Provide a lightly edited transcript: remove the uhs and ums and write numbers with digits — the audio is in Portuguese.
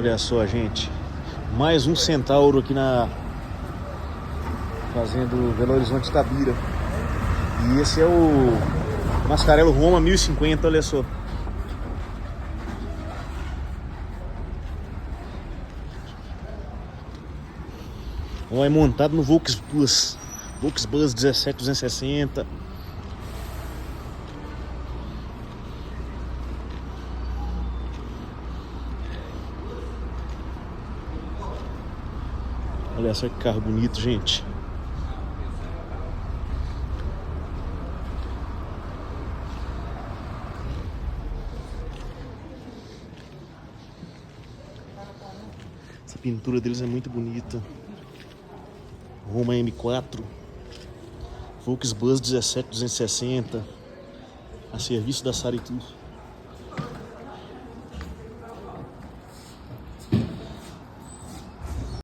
Olha só, gente. Mais um Centauro aqui na fazendo Belo Horizonte Tabira. E esse é o Mascarello Roma 1050, olha só. Ó, é montado no Volksbus 17260. Olha só que carro bonito, gente. Essa pintura deles é muito bonita. Roma M4, Volksbus 17260, a serviço da Saritur.